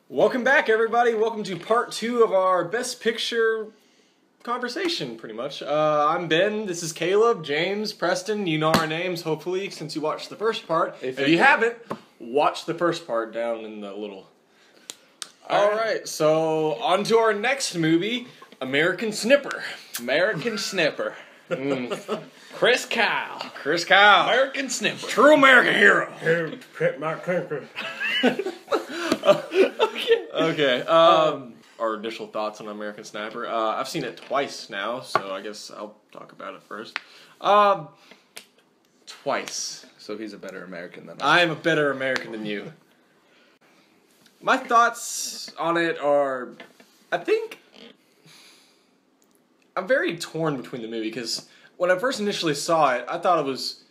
Welcome back, everybody. Welcome to part 2 of our Best Picture conversation, pretty much. I'm Ben, this is Caleb, James, Preston. You know our names, hopefully, since you watched the first part. If you haven't, watch the first part down in the little... Alright, so on to our next movie, American Snipper. American Snipper. Chris Kyle. Chris Kyle. American Snipper. True American hero. Here, print my country. Okay. Our initial thoughts on American Sniper. I've seen it twice now, so I guess I'll talk about it first. Twice. So he's a better American than I. I am a better American than you. My thoughts on it are, I think, I'm very torn between the movie, because when I first initially saw it, I thought it was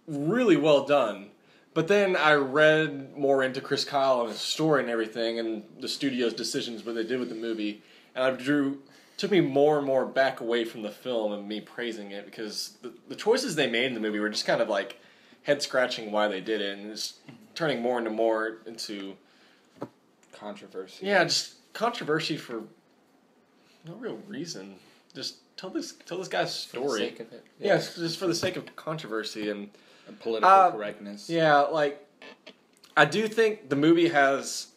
really well done. But then I read more into Chris Kyle and his story and everything, and the studio's decisions, what they did with the movie, and took me more and more back away from the film and me praising it, because the choices they made in the movie were just kind of like head-scratching why they did it, and it's turning more into Controversy. Yeah, just controversy for no real reason. Just tell this guy's story. For the sake of it. Yeah, just for the sake of controversy and political correctness. Yeah, like, I do think the movie has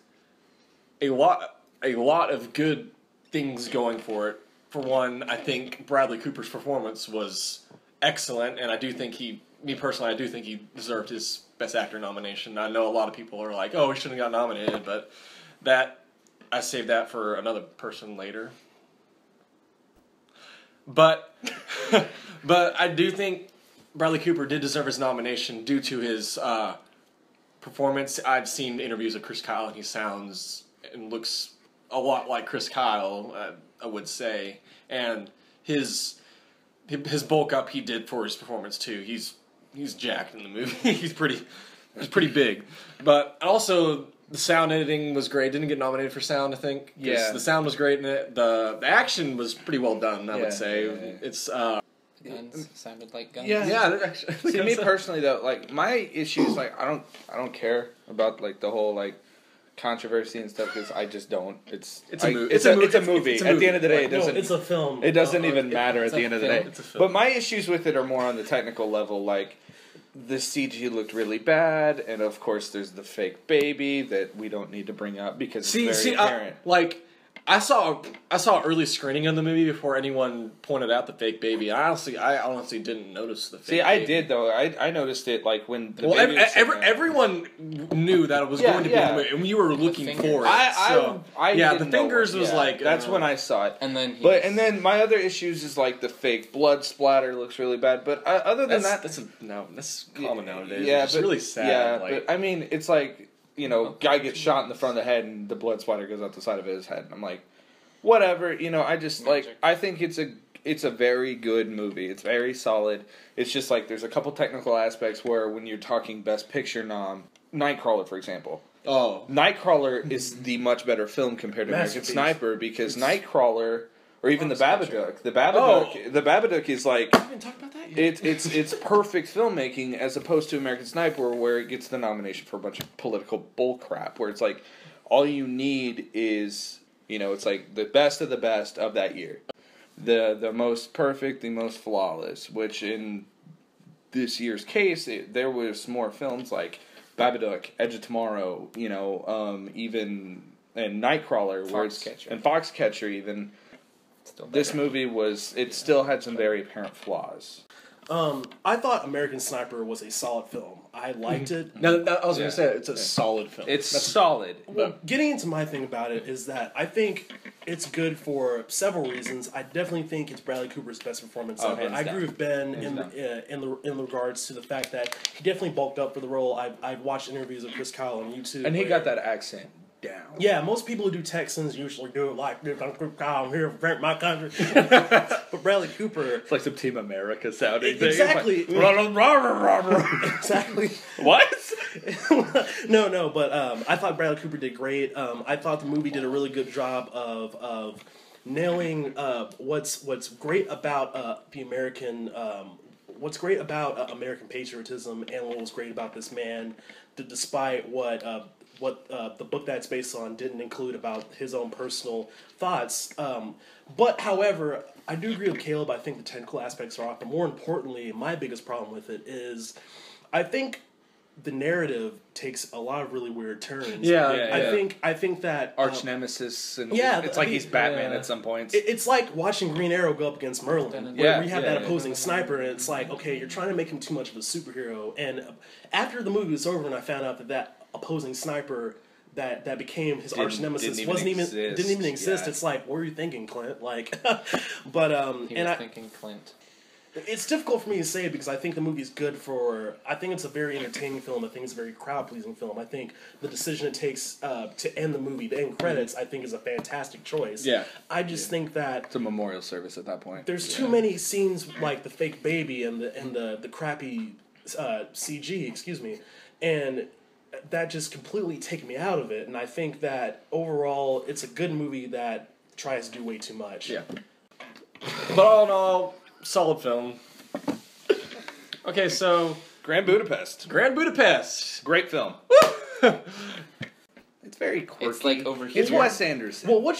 a lot of good things going for it. For one, I think Bradley Cooper's performance was excellent, and I do think he deserved his Best Actor nomination. I know a lot of people are like, oh, he shouldn't have got nominated, but I saved that for another person later. But I do think Bradley Cooper did deserve his nomination due to his performance. I've seen interviews of Chris Kyle, and he sounds and looks a lot like Chris Kyle, I would say. And his bulk up he did for his performance too. He's jacked in the movie. he's pretty big. But also the sound editing was great. Didn't get nominated for sound, I think. Yeah. The sound was great in it. The action was pretty well done, I would say. Yeah. It's Guns sounded like guns. yeah, actually. See, me personally though, like my issue is like I don't care about like the whole like controversy and stuff, because I just don't. It's a movie. At the end of the day, it doesn't. It's a film. It doesn't even matter at the end of the day. It's a film. But my issues with it are more on the technical level. Like the CG looked really bad, and of course there's the fake baby that we don't need to bring up because it's very apparent. I saw an early screening of the movie before anyone pointed out the fake baby. I honestly didn't notice the fake baby. I did though. I noticed it like when the baby everyone knew that it was going to be in the movie, and you were looking for it. The fingers was like that's when I saw it. And then my other issues is like the fake blood splatter looks really bad. But other than that's common nowadays. Yeah, it's really sad. Yeah, but I mean, it's like, you know, guy gets shot in the front of the head and the blood splatter goes out the side of his head. And I'm like, whatever, you know, I just like, I think it's a very good movie. It's very solid. It's just like, there's a couple technical aspects where when you're talking Best Picture nom, Nightcrawler, for example. Oh. Nightcrawler is the much better film compared to American Sniper, because Nightcrawler, or even the Babadook. The Babadook is like, I haven't talked about that yet. It's perfect filmmaking as opposed to American Sniper, where it gets the nomination for a bunch of political bullcrap, where it's like all you need is, you know, it's like the best of that year, the most perfect, the most flawless. Which in this year's case, there was more films like Babadook, Edge of Tomorrow, you know, even and Nightcrawler, and Foxcatcher even. This movie still had some very apparent flaws. I thought American Sniper was a solid film. I liked it. No, I was going to say it's a solid film. That's solid. Well, getting into my thing about it is that I think it's good for several reasons. I definitely think it's Bradley Cooper's best performance of it. I agree with Ben in regards to the fact that he definitely bulked up for the role. I've watched interviews of Chris Kyle on YouTube, and he got that accent down. Yeah, most people who do Texans usually do it like this. I'm here to protect my country. But Bradley Cooper, it's like some Team America sounding thing. Exactly. Exactly. What? No. But I thought Bradley Cooper did great. I thought the movie did a really good job of nailing what's great about the American. What's great about American patriotism, and what was great about this man, despite what what the book that's based on didn't include about his own personal thoughts. But however, I do agree with Caleb. I think the technical aspects are off, but more importantly, my biggest problem with it is, I think the narrative takes a lot of really weird turns. I think that arch nemesis, and it's like he's Batman at some points. It's like watching Green Arrow go up against Merlin, where we have that opposing sniper, and it's like, okay, you're trying to make him too much of a superhero. And after the movie was over, and I found out that opposing sniper that became his arch nemesis didn't even exist. It's like, what were you thinking, Clint? Like, but he was thinking Clint. It's difficult for me to say because I think the movie's good for... I think it's a very entertaining film. I think it's a very crowd-pleasing film. I think the decision it takes to end the movie, the end credits, I think is a fantastic choice. Yeah. I just think that... It's a memorial service at that point. There's too many scenes like the fake baby and the crappy CG, excuse me, and that just completely take me out of it. And I think that overall, it's a good movie that tries to do way too much. Yeah. But all in all... solid film. Okay, so Grand Budapest. Great film. It's very quirky. It's like over here. It's Wes Anderson. Well, what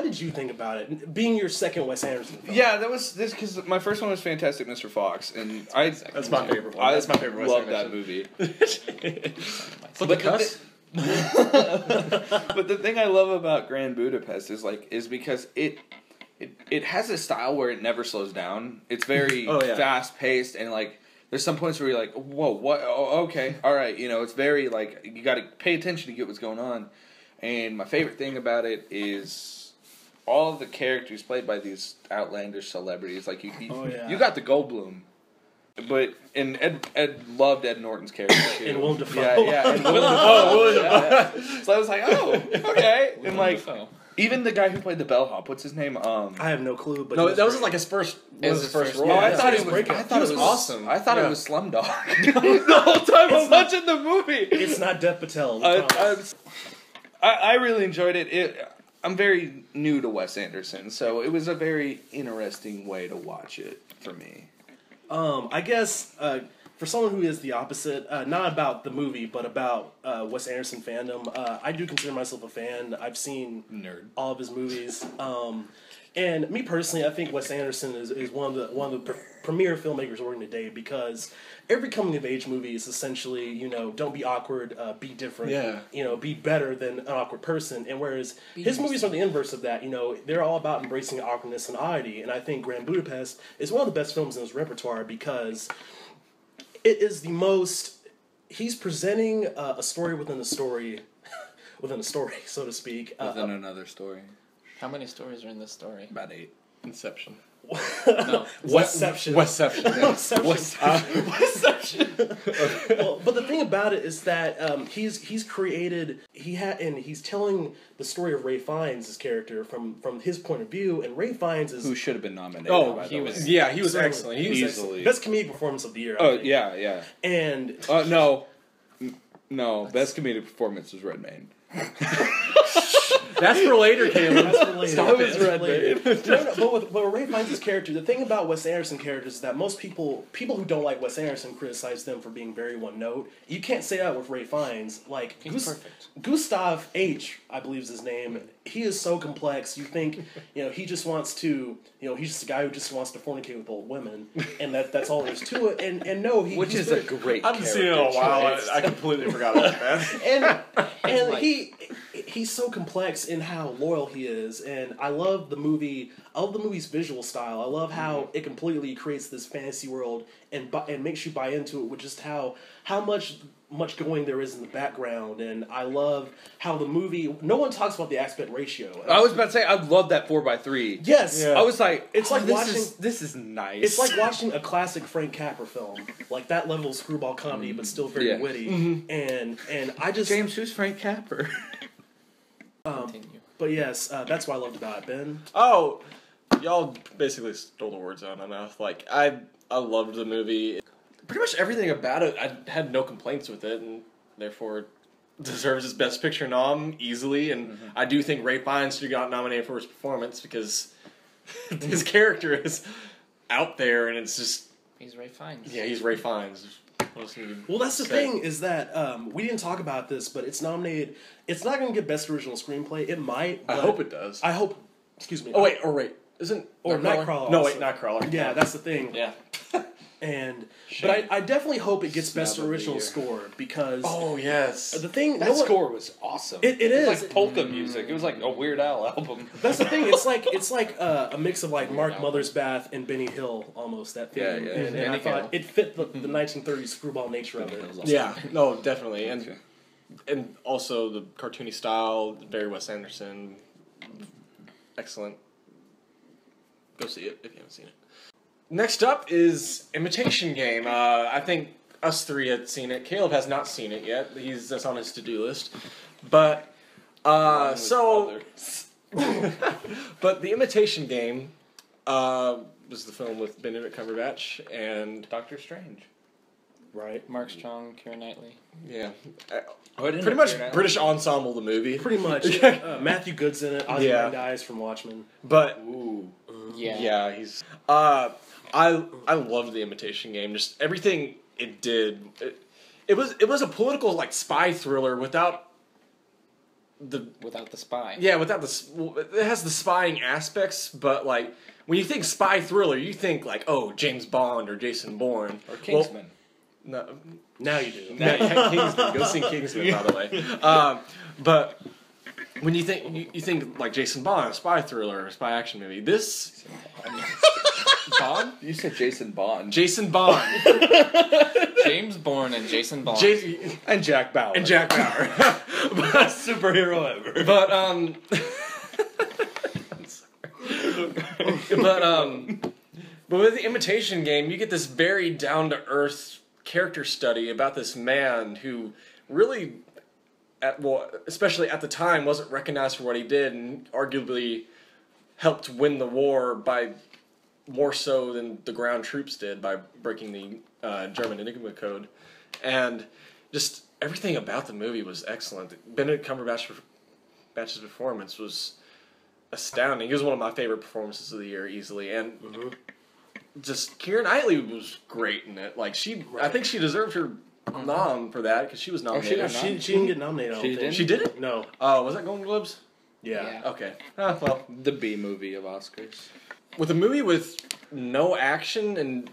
did you think about it? Being your second Wes Anderson film. Yeah, that was this because my first one was Fantastic Mr. Fox, and that's my favorite one. That's my favorite. Love that movie. But the cuss. But the thing I love about Grand Budapest is because it has a style where it never slows down. It's very fast paced, and like there's some points where you're like, whoa, what? Oh, okay, all right. It's very like you got to pay attention to get what's going on. And my favorite thing about it is all of the characters played by these outlandish celebrities. Like you got the Goldblum. But Ed loved Ed Norton's character too. And Willem Dafoe. Yeah, and Willem Dafoe. So I was like, oh, okay. And like even the guy who played the bellhop, what's his name? I have no clue. But no, that was like his first. His first role. Oh, I thought it was awesome. I thought it was Slumdog the whole time I'm watching the movie. It's not Dev Patel. I really enjoyed it. I'm very new to Wes Anderson, so it was a very interesting way to watch it for me. I guess for someone who is the opposite, not about the movie, but about Wes Anderson fandom, I do consider myself a fan. I've seen all of his movies. And me personally, I think Wes Anderson is one of the premier filmmakers working today because every coming of age movie is essentially, don't be awkward, be different, be better than an awkward person. And whereas his movies are the inverse of that, they're all about embracing awkwardness and oddity. And I think Grand Budapest is one of the best films in his repertoire because it is the most, he's presenting a story within a story, so to speak. Within another story. How many stories are in this story? About 8. Inception. No. Westception. Well, but the thing about it is that he's created he's telling the story of Ray Fiennes' character from his point of view, and Ray Fiennes is who should have been nominated. He was excellent. He was easily best comedic performance of the year. Yeah. And no, best comedic performance was Redmayne. That's for later, Caleb. That's for later. Stop it. No, but with Ray Fiennes' character, the thing about Wes Anderson characters is that most people who don't like Wes Anderson criticize them for being very one note. You can't say that with Ray Fiennes. Like perfect. Gustav H, I believe is his name. He is so complex. You think, he just wants to, he's just a guy who just wants to fornicate with old women, and that's all there's to it. And no, which is a great. I haven't seen it in a while. I completely forgot about that. And he's so complex in how loyal he is, and I love the movie. I love the movie's visual style. I love how it completely creates this fantasy world and makes you buy into it with just how much going there is in the background. And I love how the movie. No one talks about the aspect ratio. I was about to say I love that 4:3. Yes, I was like, it's like watching. This is nice. It's like watching a classic Frank Capra film, like that level of screwball comedy, but still very witty. And I just James, who's Frank Capra? But yes, that's what I loved about it, Ben. Oh, y'all basically stole the words out of my mouth. Like, I loved the movie. Pretty much everything about it, I had no complaints with it, and therefore deserves his Best Picture nom easily. And I do think Ray Fiennes should have got nominated for his performance because his character is out there, and it's just... He's Ray Fiennes. Yeah, he's Ray Fiennes. What else need you Well, that's the say? thing is that we didn't talk about this, but it's nominated. It's not going to get Best Original Screenplay. It might. I hope it does. I hope. Excuse me. Oh wait. Isn't Nightcrawler? No, also. wait, Nightcrawler. Yeah, that's the thing. Yeah. But I definitely hope it gets Best Snub of the Original year. Score because Oh yes. the thing That score was awesome. It was is. like polka music. It was like a Weird Al album. That's the thing. It's like a mix of like Mark Mothersbaugh and Benny Hill almost. That thing. Yeah, yeah. And I Benny thought Hill. it fit the 1930s screwball nature of it. Yeah. No, definitely, Okay. and also the cartoony style, very Wes Anderson, excellent. Go see it if you haven't seen it. Next up is Imitation Game. I think us three had seen it. Caleb has not seen it yet. That's on his to-do list. But but the Imitation Game was the film with Benedict Cumberbatch and Doctor Strange. Right. Mark Strong, Keira Knightley. yeah, Oh, I didn't pretty know much Keira Knightley. British ensemble the movie. Pretty much. Matthew Good's in it. Ozymandias from Watchmen. But Ooh. Yeah. yeah, he's I loved the Imitation Game. Just everything it did. It was a political like spy thriller without the spy. yeah without it has the spying aspects, but like when you think spy thriller, you think like James Bond or Jason Bourne Or Kingsman. No, Now you do. Kingsman. Go see Kingsman, by the way. But when you think like Jason Bond, a spy thriller, a spy action movie. This Bond, You said Jason Bond. Jason Bond, James Bourne and Jason Bond. and Jack Bauer. and Jack Bauer. Best superhero ever. But with the Imitation Game, you get this very down to earth character study about this man who really, especially at the time, wasn't recognized for what he did, and arguably helped win the war by more so than the ground troops did by breaking the German Enigma code, and just everything about the movie was excellent. Benedict Cumberbatch's performance was astounding. He was one of my favorite performances of the year, easily, and just Keira Knightley was great in it. Like I think she deserved her nom for that because she was nominated. She didn't get nominated. I don't She think. didn't? She didn't? No. Was that Golden Globes? Yeah. Okay. Well, The B movie of Oscars. with a movie with no action and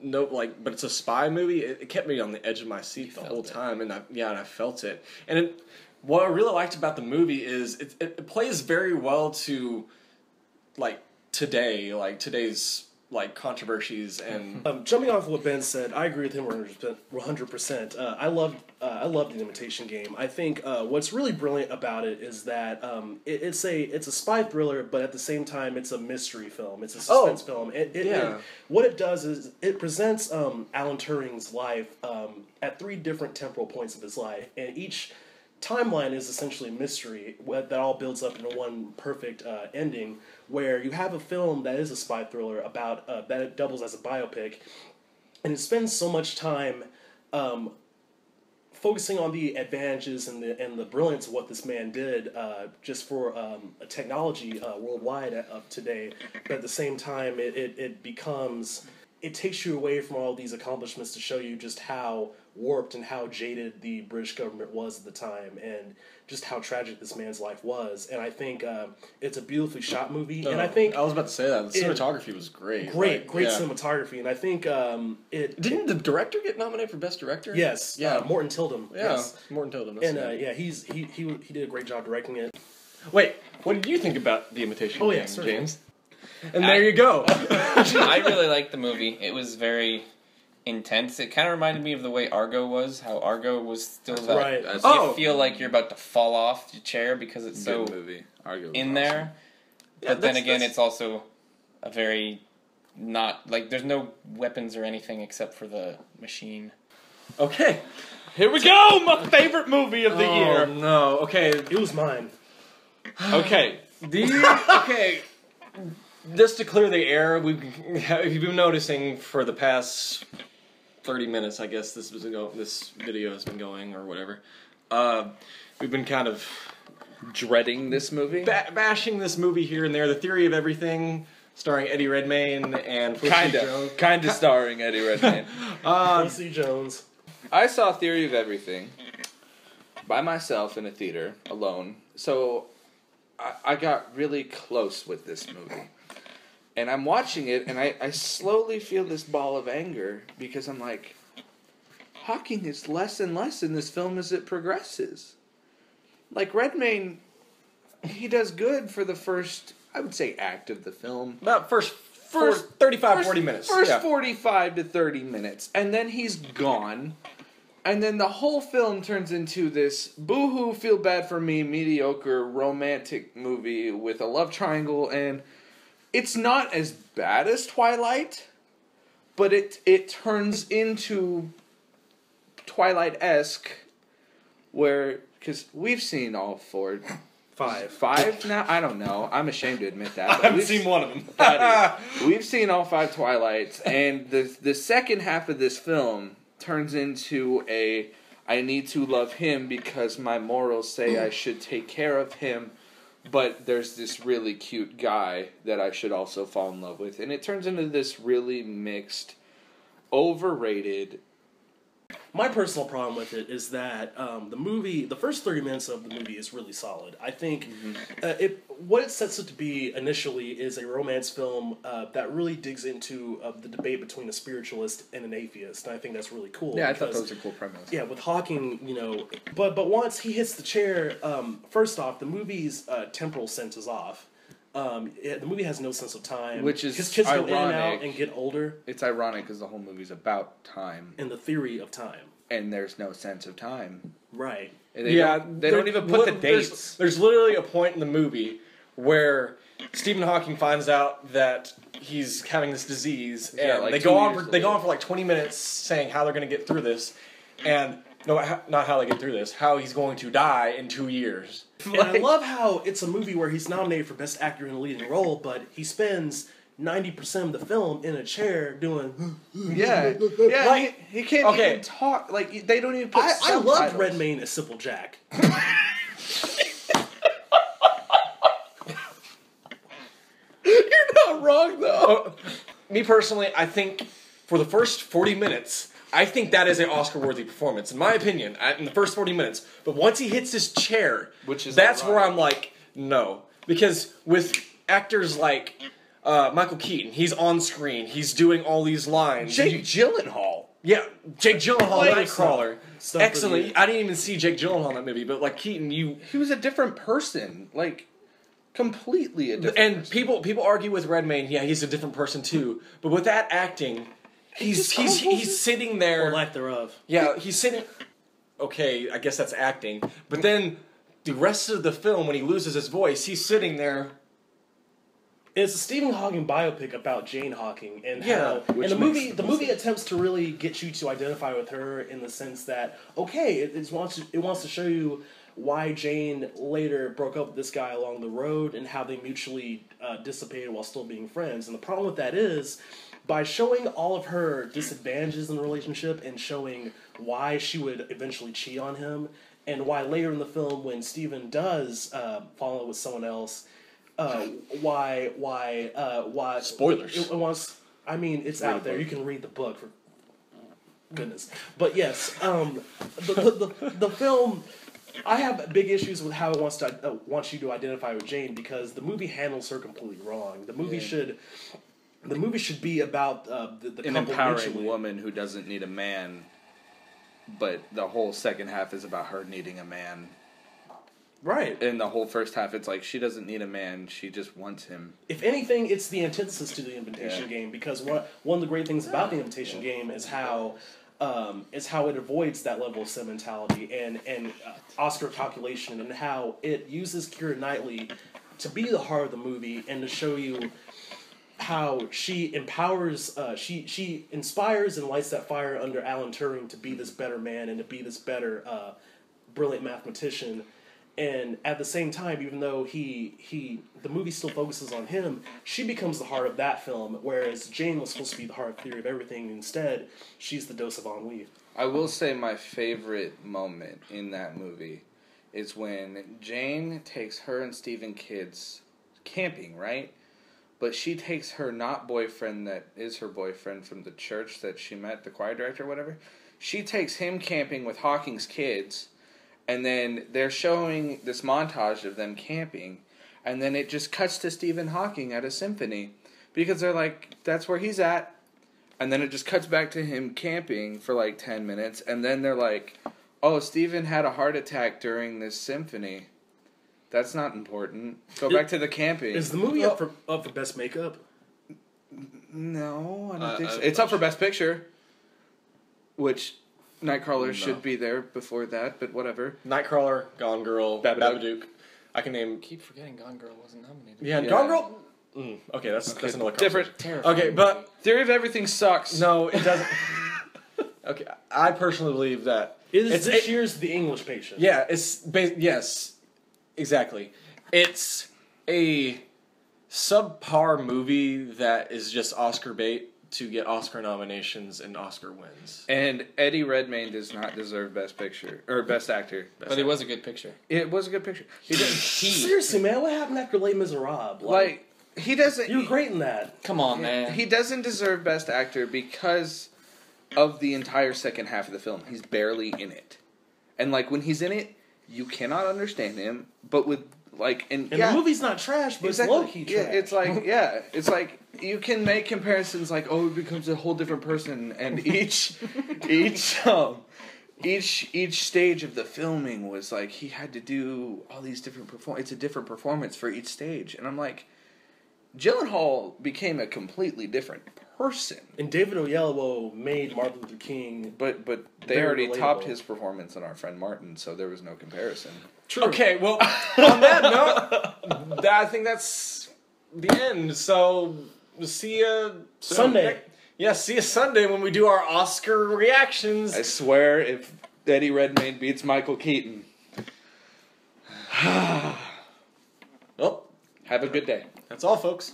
no but it's a spy movie. It kept me on the edge of my seat the whole time, and I felt it. And what I really liked about the movie is it plays very well to today's controversies and Jumping off what Ben said, I agree with him 100%. I loved the Imitation Game. I think what's really brilliant about it is that it's a spy thriller, but at the same time it's a mystery film. It's a suspense film. What it does is it presents Alan Turing's life at 3 different temporal points of his life, and each timeline is essentially a mystery that all builds up into one perfect ending, where you have a film that is a spy thriller about that it doubles as a biopic, and it spends so much time focusing on the advantages and the brilliance of what this man did just for a technology worldwide of today, but at the same time it takes you away from all these accomplishments to show you just how warped and how jaded the British government was at the time, and just how tragic this man's life was. And I think it's a beautifully shot movie. And I think I was about to say that the cinematography was great. Great cinematography. And I think didn't the director get nominated for best director? Yes. Morton Tildum. Yeah, Yes. Morton Tildum. That's And he did a great job directing it. Wait, what did you think about the Imitation Game, yeah, certainly. James? And there you go. I really liked the movie. It was very intense. It kind of reminded me of the way Argo was. How Argo was still that. Right. You feel like you're about to fall off your chair because it's so Good movie. Argo was in awesome. there. But then again, it's also a very not like there's no weapons or anything except for the machine. Okay. Here we go! My favorite movie of the Oh, year. no. Okay. It was mine. Okay. Okay. Just to clear the air, if you've been noticing for the past 30 minutes, I guess this video has been going or whatever. We've been kind of Dreading this movie? bashing this movie here and there. The theory of everything. starring Eddie Redmayne and Felicity Jones. Kind of starring Eddie Redmayne. Felicity Jones. I saw Theory of Everything by myself in a theater, alone. So I got really close with this movie. And I'm watching it, and I slowly feel this ball of anger, because I'm like, Hawking is less and less in this film as it progresses. Like, Redmayne, he does good for the first, I would say, act of the film. About first 35, 40 minutes. First 45 to 30 minutes. And then he's gone. And then the whole film turns into this boo-hoo, feel bad for me, mediocre, romantic movie with a love triangle. And it's not as bad as Twilight, but it turns into Twilight-esque, where, because we've seen all four. Five now? I don't know. I'm ashamed to admit that. I haven't seen one of them. We've seen all 5 Twilights, and the second half of this film turns into I need to love him because my morals say I should take care of him, but there's this really cute guy that I should also fall in love with. And it turns into this really mixed, overrated. My personal problem with it is that the first 30 minutes of the movie is really solid. I think what it sets it to be initially is a romance film that really digs into the debate between a spiritualist and an atheist, and I think that's really cool. Yeah, I thought that was a cool premise. Yeah, with Hawking, but once he hits the chair, first off, the movie's temporal sense is off. The movie has no sense of time. Which is his kids ironic. go in and out and get older. It's ironic because the whole movie's about time. And the theory of time. And there's no sense of time. Right. They don't even put the dates. There's literally a point in the movie where Stephen Hawking finds out that he's having this disease, and they go on for like 20 minutes saying how they're going to get through this, and not how they get through this, how he's going to die in 2 years. And I love how it's a movie where he's nominated for Best Actor in a Leading Role, but he spends 90% of the film in a chair doing... Yeah. Like, he can't even talk. Like, they don't even put I loved Redmayne as Simple Jack. You're not wrong, though. Me personally, I think for the first 40 minutes... I think that is an Oscar-worthy performance, in my opinion, in the first 40 minutes. But once he hits his chair, that's where I'm like, no. Because with actors like Michael Keaton, he's on screen, he's doing all these lines. Jake Gyllenhaal. Yeah, Jake Gyllenhaal, Nightcrawler. Excellent. I didn't even see Jake Gyllenhaal in that movie, but like Keaton, he was a different person. Like, completely a different person. And people argue with Redmayne, yeah, he's a different person too. But with that acting... He's sitting there. Or lack thereof. Yeah, he's sitting... Okay, I guess that's acting. But then, the rest of the film, when he loses his voice, he's sitting there... It's a Stephen Hawking biopic about Jane Hawking, and how... And the movie attempts to really get you to identify with her in the sense that, okay, it wants to show you why Jane later broke up with this guy along the road, and how they mutually dissipated while still being friends. And the problem with that is... By showing all of her disadvantages in the relationship and showing why she would eventually cheat on him, and why later in the film when Stephen does fall in love with someone else, why spoilers. It's out there. You can read the book for goodness. But yes, the film. I have big issues with how it wants you to identify with Jane, because the movie handles her completely wrong. The movie should. The movie should be about the an empowering woman who doesn't need a man, but the whole second half is about her needing a man. Right. In the whole first half, it's like she doesn't need a man; she just wants him. If anything, it's the antithesis to the Imitation Game, because one of the great things about the Imitation Game is how it avoids that level of sentimentality and Oscar calculation, and how it uses Keira Knightley to be the heart of the movie and to show you how she empowers, she inspires and lights that fire under Alan Turing to be this better man and to be this better, brilliant mathematician. And at the same time, even though the movie still focuses on him, she becomes the heart of that film, whereas Jane was supposed to be the heart of Theory of Everything. Instead, she's the dose of ennui. I will say my favorite moment in that movie is when Jane takes her and Stephen kids camping, right? but she takes her not boyfriend that is her boyfriend from the church that she met, the choir director or whatever. She takes him camping with Hawking's kids, and then they're showing this montage of them camping, and then it just cuts to Stephen Hawking at a symphony, because they're like, that's where he's at, and then it just cuts back to him camping for like 10 minutes, and then they're like, oh, Stephen had a heart attack during this symphony. That's not important. Go back to the camping. Is the movie up for best makeup? No, I don't think so. It's up for best picture, which Nightcrawler should be there before that, but whatever. Nightcrawler, Gone Girl, Babadook. I can name. Keep forgetting Gone Girl wasn't nominated. Yeah, Gone Girl. Okay, that's another different. Terrifying okay, but Theory of Everything sucks. No, it doesn't. Okay, I personally believe that it's this year's The English Patient. Yeah, yes. Exactly. It's a subpar movie that is just Oscar bait to get Oscar nominations and Oscar wins. And Eddie Redmayne does not deserve Best Picture or Best Actor. But it was a good picture. It was a good picture. He didn't. Seriously, man, what happened after Les Miserables? Like he doesn't. You were great in that. Come on, man. He doesn't deserve Best Actor because of the entire second half of the film. He's barely in it, and like when he's in it, you cannot understand him. But with like and the movie's not trash, but exactly. It's low-key trash. Yeah, it's like you can make comparisons like, oh, it becomes a whole different person, and each stage of the filming was like he had to do all these different It's a different performance for each stage, and I'm like, Gyllenhaal became a completely different person. And David Oyelowo made Martin Luther King, but they already topped his performance on Our Friend Martin, so there was no comparison. True. Okay, well, on that note, I think that's the end. So, see you Sunday. See you Sunday when we do our Oscar reactions. I swear, if Eddie Redmayne beats Michael Keaton. Well, have a good day. That's all, folks.